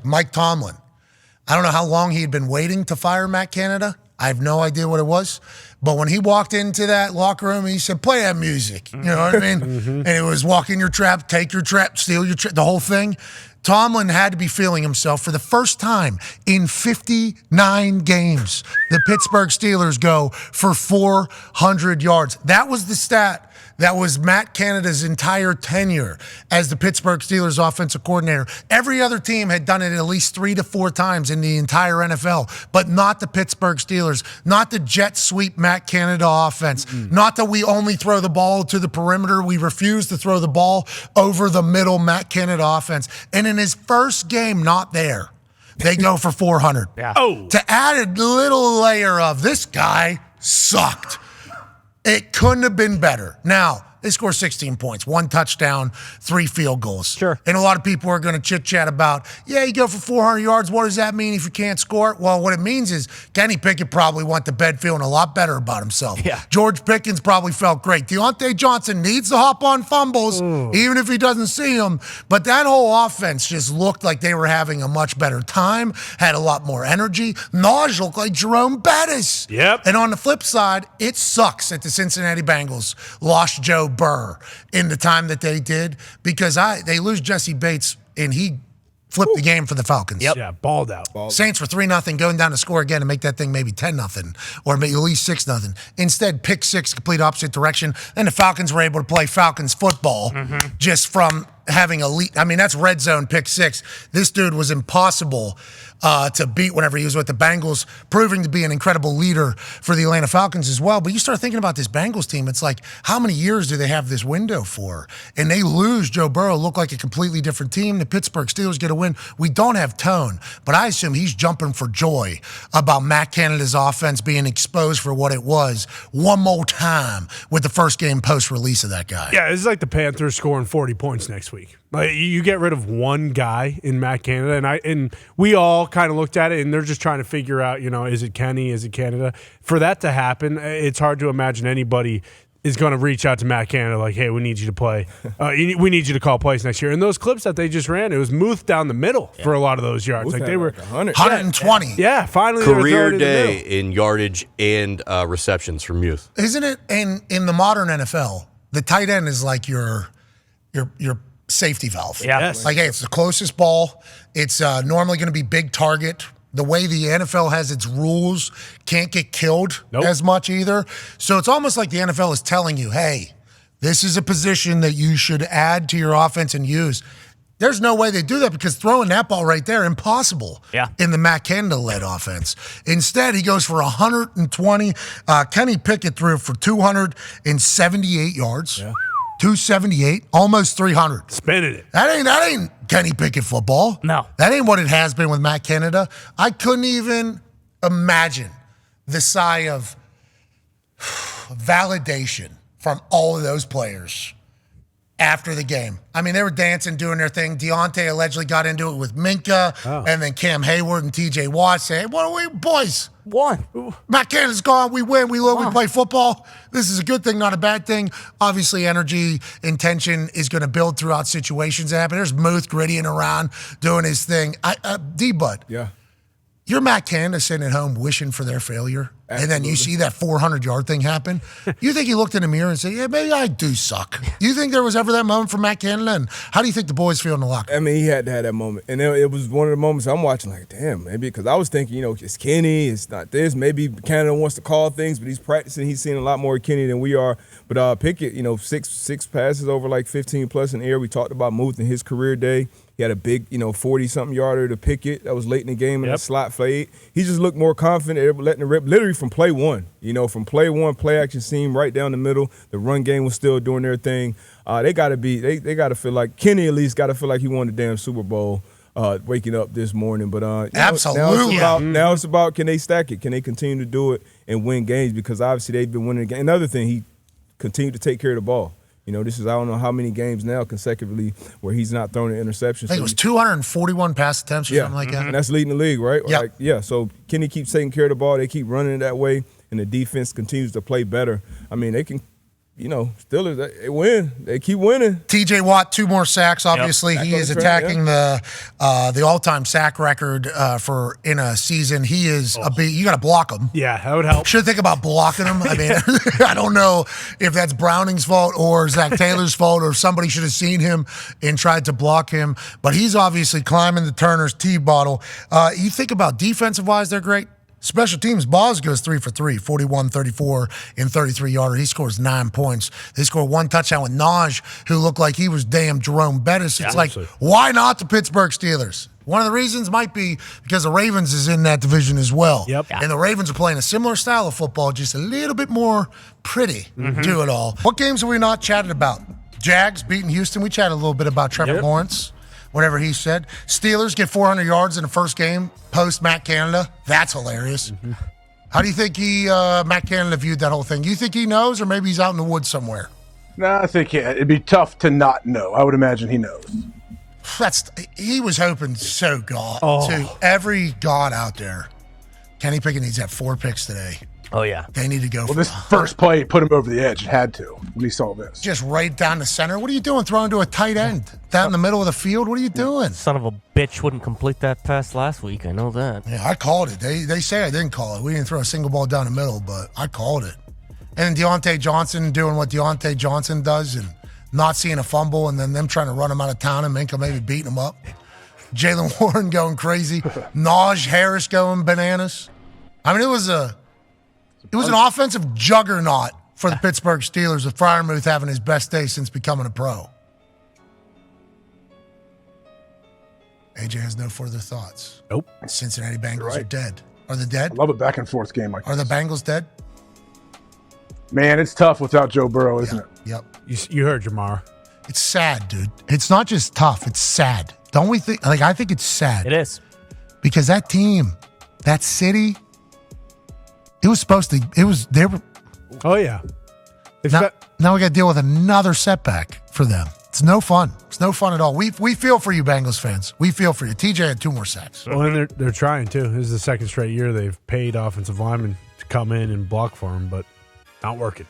Mike Tomlin. I don't know how long he had been waiting to fire Matt Canada. I have no idea what it was. But when he walked into that locker room, he said, play that music. You know what I mean? And it was walk in your trap, take your trap, steal your trap, the whole thing. Tomlin had to be feeling himself for the first time in 59 games. The Pittsburgh Steelers go for 400 yards. That was the stat. That was Matt Canada's entire tenure as the Pittsburgh Steelers offensive coordinator. Every other team had done it at least 3 to 4 times in the entire NFL, but not the Pittsburgh Steelers, not the jet sweep Matt Canada offense, not that we only throw the ball to the perimeter. We refuse to throw the ball over the middle Matt Canada offense. And in his first game, not there, they go for 400. Yeah. Oh. To add a little layer of this guy sucked. It couldn't have been better. Now, they score 16 points, 1 touchdown, 3 field goals. Sure. And a lot of people are going to chit-chat about, yeah, you go for 400 yards. What does that mean if you can't score it? Well, what it means is Kenny Pickett probably went to bed feeling a lot better about himself. Yeah. George Pickens probably felt great. Deontay Johnson needs to hop on fumbles, even if he doesn't see them. But that whole offense just looked like they were having a much better time, had a lot more energy. Naj looked like Jerome Bettis. Yep. And on the flip side, it sucks that the Cincinnati Bengals lost Joe Burrow in the time that they did because they lose Jesse Bates and he flipped the game for the Falcons. Yep. Yeah, balled out. Saints were 3-0 going down to score again and make that thing maybe 10-0 or maybe at least 6-0. Instead, pick 6, complete opposite direction. And the Falcons were able to play Falcons football just from having elite. I mean, that's red zone pick 6. This dude was impossible to beat whenever he was with the Bengals, proving to be an incredible leader for the Atlanta Falcons as well. But you start thinking about this Bengals team, it's like, how many years do they have this window for? And they lose Joe Burrow, look like a completely different team. The Pittsburgh Steelers get a win. We don't have tone, but I assume he's jumping for joy about Matt Canada's offense being exposed for what it was one more time with the first game post-release of that guy. Yeah, it's like the Panthers scoring 40 points next week. Like you get rid of one guy in Matt Canada, and we all kind of looked at it, and they're just trying to figure out, is it Kenny, is it Canada? For that to happen, it's hard to imagine anybody is going to reach out to Matt Canada like, hey, we need you to play. We need you to call plays next year. And those clips that they just ran, it was Muth down the middle for a lot of those yards. Muth like they were 120. Yeah, finally. Career day in yardage and receptions from Muth. Isn't it in the modern NFL, the tight end is like your safety valve. Yeah. Yes. Like, hey, it's the closest ball. It's normally going to be big target. The way the NFL has its rules, can't get killed as much either. So it's almost like the NFL is telling you, hey, this is a position that you should add to your offense and use. There's no way they do that because throwing that ball right there, impossible in the Matt Canada-led offense. Instead, he goes for 120. Kenny Pickett threw for 278 yards. Yeah. 278, almost 300. Spinning it. That ain't Kenny Pickett football. No. That ain't what it has been with Matt Canada. I couldn't even imagine the sigh of validation from all of those players after the game. I mean, they were dancing, doing their thing. Deontay allegedly got into it with Minka, and then Cam Hayward and TJ Watt saying, what are we, boys? One. Matt Canada's gone. We win. We lose. We play football. This is a good thing, not a bad thing. Obviously, energy, intention is going to build throughout situations that happen. There's Muth grittying around, doing his thing. D-Bud. Yeah. You're Matt Canada sitting at home wishing for their failure, and then you see that 400-yard thing happen. You think he looked in the mirror and said, yeah, maybe I do suck. You think there was ever that moment for Matt Canada? And how do you think the boys feel in the locker room? I mean, he had to have that moment. And it was one of the moments I'm watching like, damn, maybe, because I was thinking, it's Kenny, it's not this. Maybe Canada wants to call things, but he's practicing. He's seeing a lot more Kenny than we are. But Pickett, six passes over like 15-plus in the air. We talked about Muth in his career day. He had a big, 40-something yarder to Pickett. That was late in the game in a slot fade. He just looked more confident, letting it rip, literally from play one. From play one, play action seam right down the middle. The run game was still doing their thing. They got to feel like, Kenny at least got to feel like he won the damn Super Bowl waking up this morning. But absolutely. Now it's about can they stack it? Can they continue to do it and win games? Because obviously they've been winning the game. Another thing, he continued to take care of the ball. This is I don't know how many games now consecutively where he's not throwing an interception. I think it was 241 pass attempts or something like that. And that's leading the league, right? Yeah. So Kenny keeps taking care of the ball. They keep running it that way, and the defense continues to play better. I mean, they can Steelers, they win. They keep winning. TJ Watt, 2 more sacks. Obviously, he is attacking the all-time sack record for in a season. He is you got to block him. Yeah, that would help. Should think about blocking him. I mean, I don't know if that's Browning's fault or Zach Taylor's fault, or somebody should have seen him and tried to block him. But he's obviously climbing the Turner's tea bottle. You think about defensive-wise, they're great. Special teams, Boz goes 3 for 3, 41, 34, and 33-yarder. He scores 9 points. They score 1 touchdown with Naj, who looked like he was damn Jerome Bettis. It's like, why not the Pittsburgh Steelers? One of the reasons might be because the Ravens is in that division as well. Yep. And the Ravens are playing a similar style of football, just a little bit more pretty to it all. What games have we not chatted about? Jags beating Houston. We chatted a little bit about Trevor Lawrence. Whatever he said. Steelers get 400 yards in the first game post Matt Canada. That's hilarious. How do you think Matt Canada viewed that whole thing? Do you think he knows, or maybe he's out in the woods somewhere? No, I think it'd be tough to not know. I would imagine he knows. He was hoping so to every god out there. Kenny Pickett needs to have 4 picks today. Oh, yeah. They need to go for this first play put him over the edge. It had to when he saw this. Just right down the center. What are you doing throwing to a tight end? Down in the middle of the field? What are you doing? Son of a bitch wouldn't complete that pass last week. I know that. Yeah, I called it. They say I didn't call it. We didn't throw a single ball down the middle, but I called it. And Deontay Johnson doing what Deontay Johnson does and not seeing a fumble, and then them trying to run him out of town and Minka maybe beating him up. Jaylen Warren going crazy. Najee Harris going bananas. I mean, it was an offensive juggernaut for the Pittsburgh Steelers, with Freiermuth having his best day since becoming a pro. AJ has no further thoughts. Nope. Cincinnati Bengals are dead. Are they dead? I love a back and forth game like Are the Bengals dead? Man, it's tough without Joe Burrow, isn't it? Yep. You heard Jamar. It's sad, dude. It's not just tough. It's sad. Don't we think? Like, I think it's sad. It is. Because that team, that city, it was supposed to. They were. Oh yeah. Now we got to deal with another setback for them. It's no fun. It's no fun at all. We feel for you, Bengals fans. We feel for you. TJ had 2 more sacks. Well, and they're trying too. This is the second straight year they've paid offensive linemen to come in and block for him, but not working.